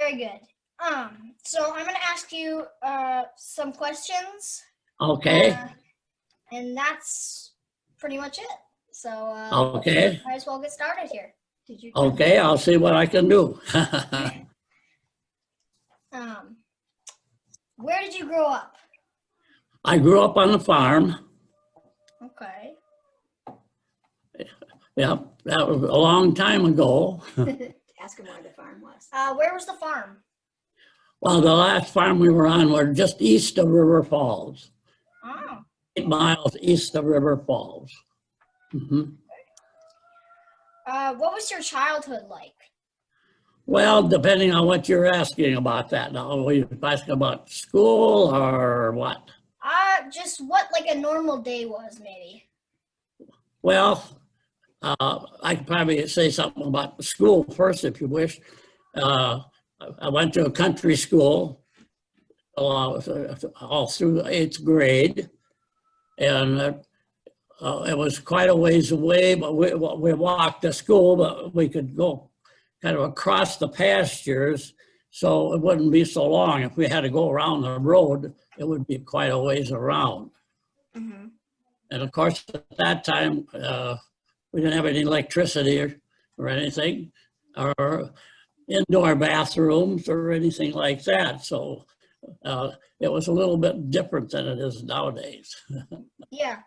Very good. So I'm gonna ask you some questions. Okay. And that's pretty much it. So Okay. might as well get started here. Okay, I'll see what I can do. Where did you grow up? I grew up on the farm. Okay. Yeah, that was a long time ago. Ask him where the farm was. Where was the farm? Well, the last farm we were on was just east of River Falls, Oh. 8 miles east of River Falls. What was your childhood like? Well, depending on what you're asking about that. Now, are you asking about school or what? Just what like a normal day was, maybe. Well, I could probably say something about school first, if you wish. I went to a country school all through the 8th grade, and it was quite a ways away, but we walked to school, but we could go kind of across the pastures, so it wouldn't be so long. If we had to go around the road, it would be quite a ways around. Mm-hmm. And of course, at that time, we didn't have any electricity or anything, or indoor bathrooms or anything like that. So it was a little bit different than it is nowadays. Yeah.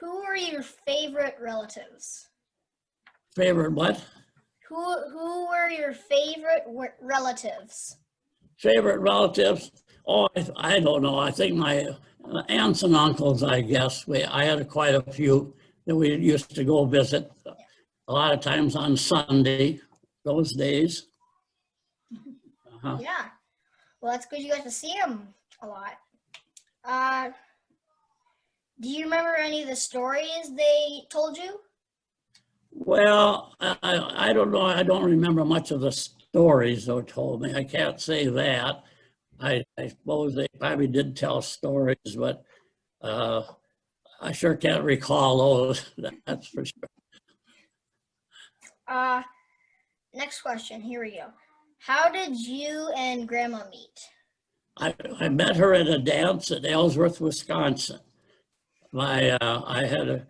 Who are your favorite relatives? Favorite what? Who were your favorite relatives? Favorite relatives? Oh, I don't know. I think my aunts and uncles, I guess. I had quite a few that we used to go visit a lot of times on Sunday, those days. Yeah. Well, that's good you got to see them a lot. Do you remember any of the stories they told you? Well, I don't know. I don't remember much of the stories they told me. I can't say that. I suppose they probably did tell stories, but I sure can't recall those. That's for sure. Next question. Here we go. How did you and Grandma meet? I met her at a dance at Ellsworth, Wisconsin. I had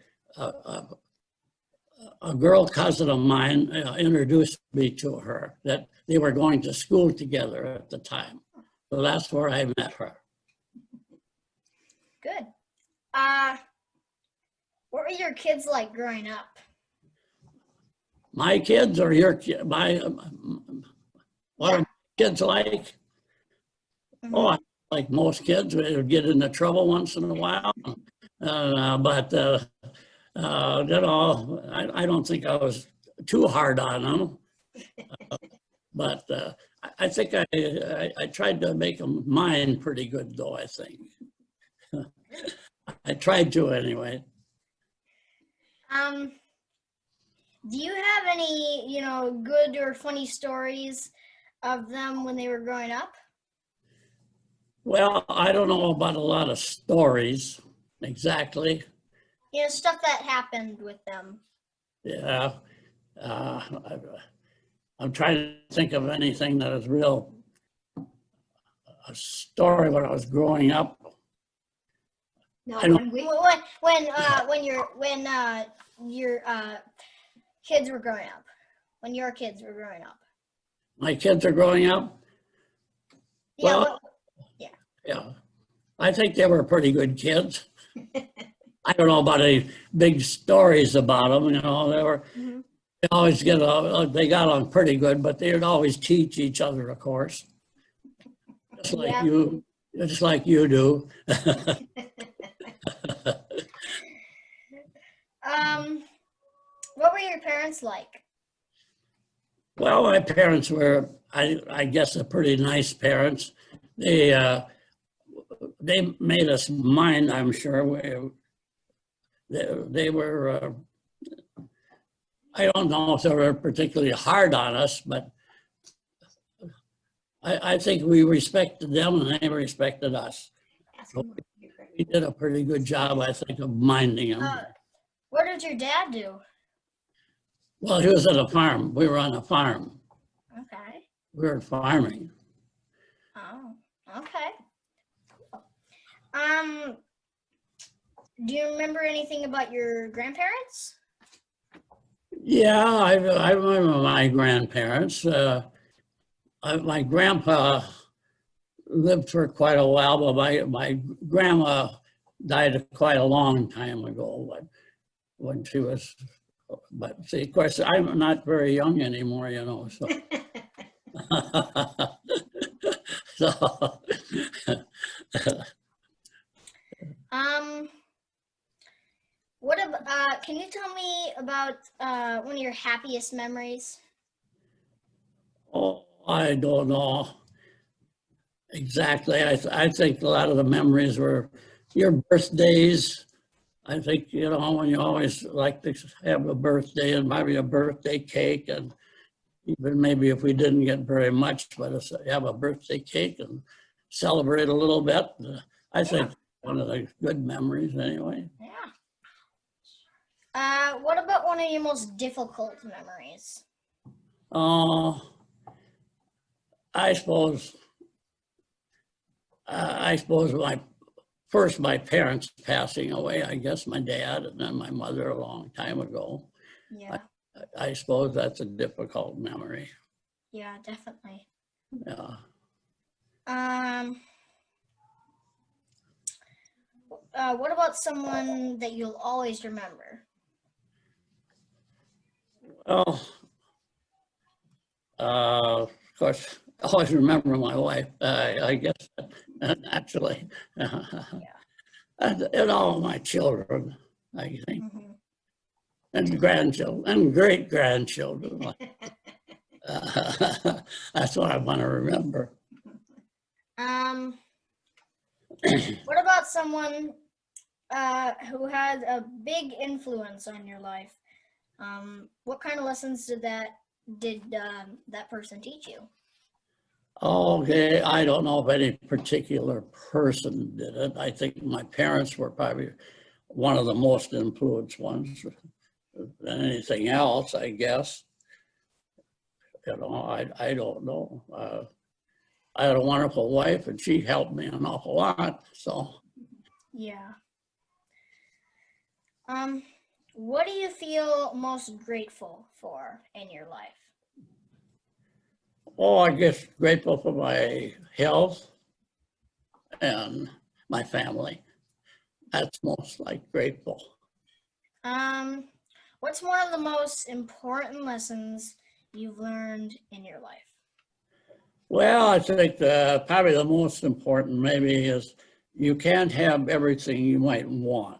a girl cousin of mine introduced me to her, that they were going to school together at the time. So that's where I met her. Good. What were your kids like growing up? My kids or your kids? What are my kids like? Mm-hmm. Oh, like most kids, we would get into trouble once in a while. But you know, I don't think I was too hard on them. But I think I tried to make them mind pretty good, though, I think. I tried to anyway. Do you have any, good or funny stories of them when they were growing up? Well, I don't know about a lot of stories exactly. Stuff that happened with them. Yeah. I'm trying to think of anything that is real a story when I was growing up. No, when your kids were growing up. When your kids were growing up. My kids are growing up? Yeah. Well, yeah. I think they were pretty good kids. I don't know about any big stories about them, They always they got on pretty good, but they'd always teach each other, of course. Just like you do. What were your parents like? Well, my parents were, I guess, pretty nice parents. They made us mind, I'm sure. They were, I don't know if they were particularly hard on us, but I think we respected them and they respected us. So we did a pretty good job, I think, of minding them. What did your dad do? Well, he was at a farm. We were on a farm. Okay. We were farming. Oh, okay. Um, do you remember anything about your grandparents? Yeah, I remember my grandparents. My grandpa lived for quite a while, but my grandma died quite a long time ago. But when she was, but see, of course, I'm not very young anymore, you know. So, so Um, can you tell me about one of your happiest memories? oh, I don't know exactly. I think a lot of the memories were your birthdays. I think, you know, when you always like to have a birthday and maybe a birthday cake, and even maybe if we didn't get very much, but have a birthday cake and celebrate a little bit. I think one of the good memories anyway. Yeah. What about one of your most difficult memories? Uh, I suppose, my parents passing away, I guess my dad and then my mother a long time ago. Yeah. I suppose that's a difficult memory. Yeah, definitely. Yeah. What about someone that you'll always remember? Well, of course, I always remember my wife, I guess, naturally. And all of my children, I think, Mhm. and grandchildren, and great-grandchildren. That's what I want to remember. What about someone who had a big influence on your life? What kind of lessons did that person teach you? Okay, I don't know if any particular person did it. I think my parents were probably one of the most influenced ones than anything else, I guess. You know, I don't know. I had a wonderful wife and she helped me an awful lot, so. Yeah. What do you feel most grateful for in your life? Oh, I guess grateful for my health and my family. That's most like grateful. What's one of the most important lessons you've learned in your life? Well, I think probably the most important maybe is you can't have everything you might want.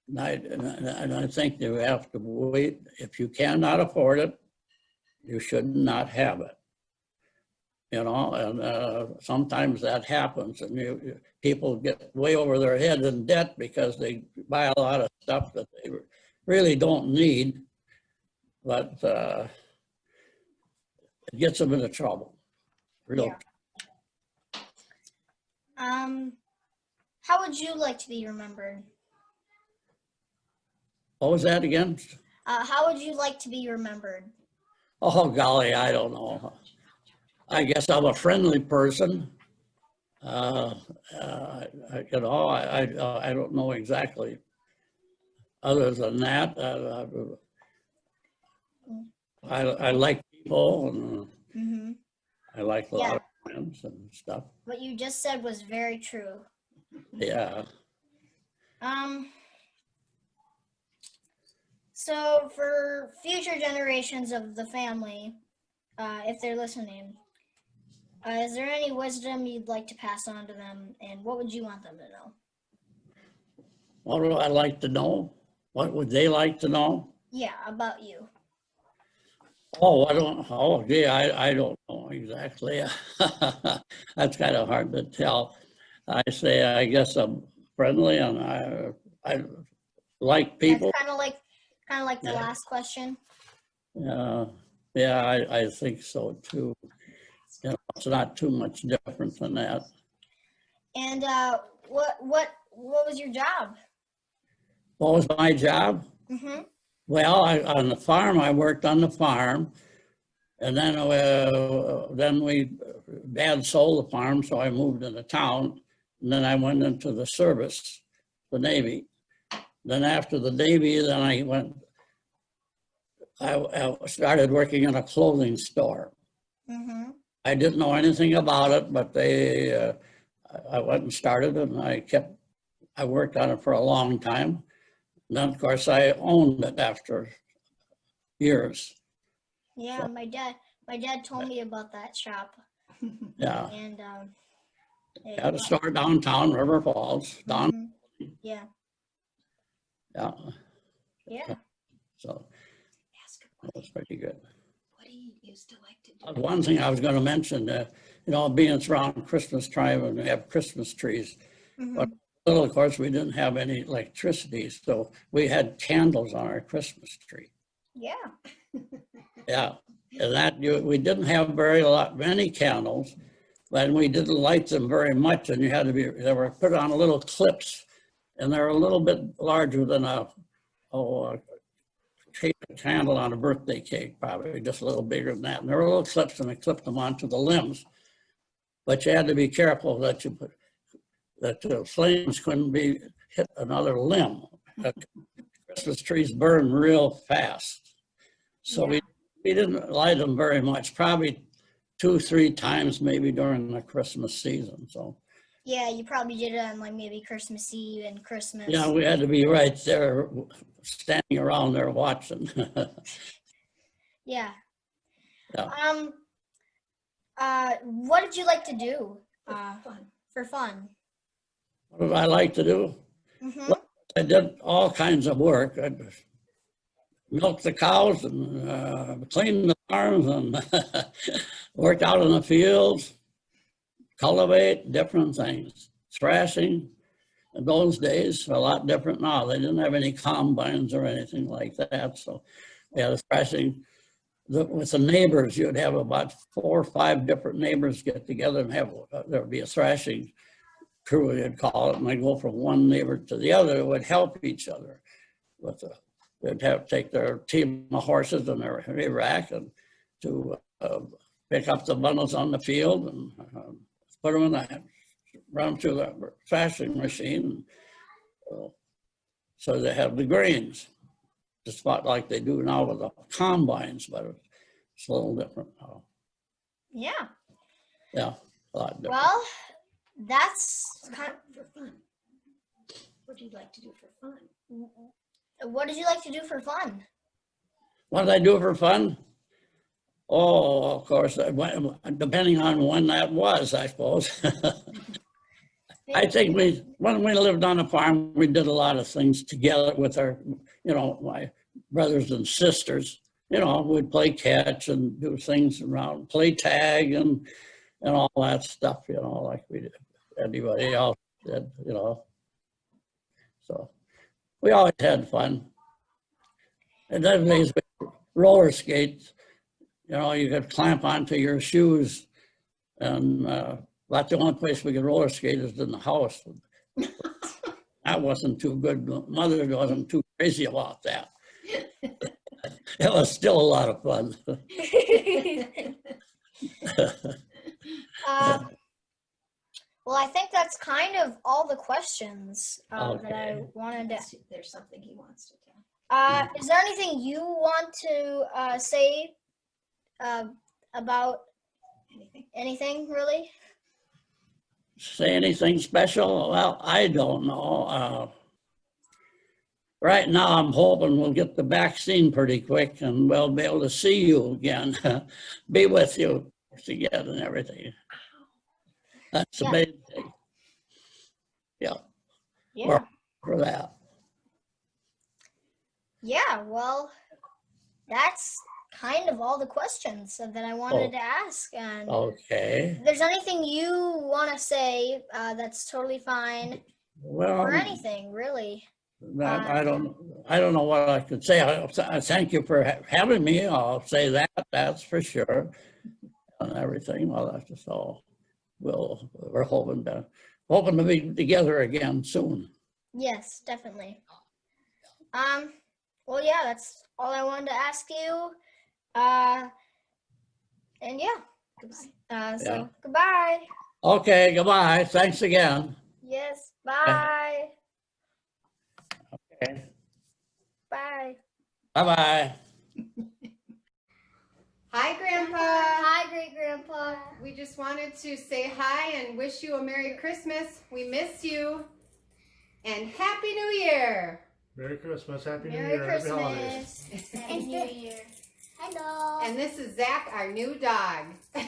And I think you have to wait. If you cannot afford it, you should not have it. You know, and sometimes that happens, and people get way over their head in debt because they buy a lot of stuff that they really don't need, but it gets them into trouble. Real. Yeah. How would you like to be remembered? What was that again? How would you like to be remembered? Oh, golly, I don't know. I guess I'm a friendly person. You know, I don't know exactly. Other than that, I like people and Mm-hmm. I like a lot Yeah. of friends and stuff. What you just said was very true. Yeah. So for future generations of the family, if they're listening, is there any wisdom you'd like to pass on to them, and what would you want them to know? What do I like to know? What would they like to know? Yeah, about you. Oh, gee, I don't know exactly. That's kind of hard to tell. I say, I guess I'm friendly and I like people. That's kind of like the Yeah. last question. Yeah, I think so too. You know, it's not too much different than that. And what was your job? What was my job? Mm-hmm. Well, on the farm, I worked on the farm. And then Dad sold the farm, so I moved into town. And then I went into the service, the Navy. Then after the Navy, then I started working in a clothing store. Mm-hmm. I didn't know anything about it, but I went and started it, and I worked on it for a long time. And then, of course, I owned it after years. Yeah, So- my dad told me about that shop, Yeah, and I had a store downtown, River Falls, Mhm. Yeah, yeah, yeah. so Ask him, that was pretty good. what do you used to like to do? One thing I was going to mention, being it's around Christmas time and we have Christmas trees, Mhm. but little, of course, we didn't have any electricity, so we had candles on our Christmas tree. Yeah. Yeah, and we didn't have many candles, and we didn't light them very much, and they were put on little clips, and they're a little bit larger than a candle on a birthday cake, probably just a little bigger than that. And there were little clips, and they clipped them onto the limbs. But you had to be careful that the flames couldn't hit another limb. Christmas trees burn real fast. So Yeah. we didn't light them very much, probably 2-3 times maybe during the Christmas season. So Yeah, you probably did it on like maybe Christmas Eve and Christmas. yeah, we had to be right there, standing around there watching. Yeah. Yeah. What did you like to do Fun. for fun? What did I like to do? Mm-hmm. I did all kinds of work. I milked the cows and cleaned the farms and worked out in the fields, cultivate different things, thrashing. In those days, a lot different now. They didn't have any combines or anything like that. So we had a thrashing with the neighbors. You'd have about 4 or 5 different neighbors get together and there would be a thrashing crew, they'd call it, and they'd go from one neighbor to the other. It would help each other. They'd have to take their team of horses and their rack and to pick up the bundles on the field and put them in run through the thrashing machine. So they have the grains, just about like they do now with the combines, but it's a little different now. Yeah. Yeah, a lot different. Well, that's kind For fun. What do you like to do for fun? what did you like to do for fun? What did I do for fun? Oh, of course, depending on when that was, I suppose. I think when we lived on a farm, we did a lot of things together with my brothers and sisters. We'd play catch and do things around, play tag and all that stuff, like we did, anybody else did, So we always had fun. And then these roller skates, you could clamp onto your shoes, and that's the only place we could roller skate is in the house. That wasn't too good. Mother wasn't too crazy about that. It was still a lot of fun. Well, I think that's kind of all the questions that I Okay. wanted to. There's something he wants to tell. Is there anything you want to say about Anything? anything, really? Say anything special? Well, I don't know. Right now, I'm hoping we'll get the vaccine pretty quick and we'll be able to see you again, be with you again and everything. That's the Yeah. main thing. Yeah, Yeah. for that. Yeah. Well, that's kind of all the questions that I wanted to ask. And Okay. if there's anything you want to say, that's totally fine. Well, Or anything, really. I don't know what I could say. I thank you for having me. I'll say that, that's for sure. And everything. Well, that's just all. We're hoping to be together again soon. Yes, definitely. Well, yeah, that's all I wanted to ask you. And yeah. So goodbye. Okay, goodbye. Thanks again. Yes, bye. Okay. Bye. Bye-bye. Hi, Grandpa. Hi, great grandpa. We just wanted to say hi and wish you a Merry Christmas. We miss you. And Happy New Year. Merry Christmas, Happy New Merry Year, Happy Holidays. Christmas. Happy New Year. Hello. And this is Zach, our new dog. And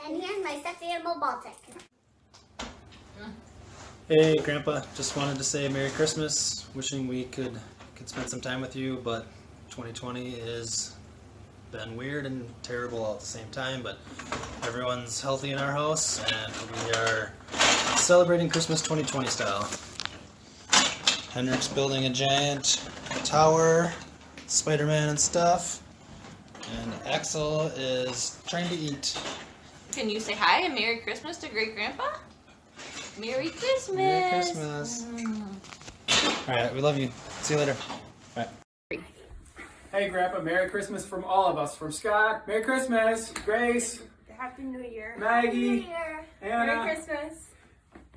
here's my stuffed animal Baltic. Hey, Grandpa. Just wanted to say Merry Christmas. Wishing we could spend some time with you, but 2020 has been weird and terrible all at the same time. But everyone's healthy in our house, and we are celebrating Christmas 2020 style. Henrik's building a giant tower, Spider-Man and stuff, and Axel is trying to eat. Can you say hi and Merry Christmas to Great Grandpa? Merry Christmas! Merry Christmas. All right, we love you. See you later. Bye. Hey, Grandpa, Merry Christmas from all of us. From Scott, Merry Christmas. Grace, Happy New Year. Maggie, Anna, Merry Christmas.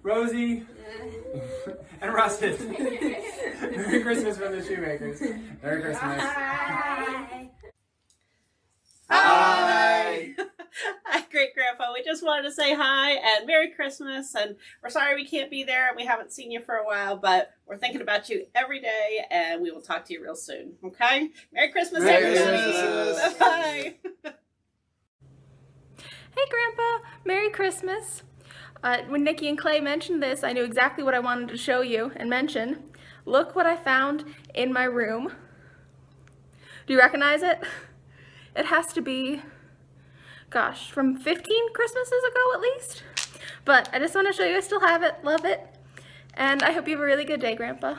Rosie, and Rustin. Merry Christmas from the Shoemakers. Merry Christmas. Hi. Hi. Hi, Great Grandpa. We just wanted to say hi and Merry Christmas. And we're sorry we can't be there. We haven't seen you for a while, but we're thinking about you every day, and we will talk to you real soon. Okay? Merry Christmas, Merry everybody. Christmas. Bye. Hey Grandpa, Merry Christmas. When Nikki and Clay mentioned this, I knew exactly what I wanted to show you and mention. Look what I found in my room. Do you recognize it? It has to be, gosh, from 15 Christmases ago at least. But I just want to show you I still have it, love it, and I hope you have a really good day, Grandpa.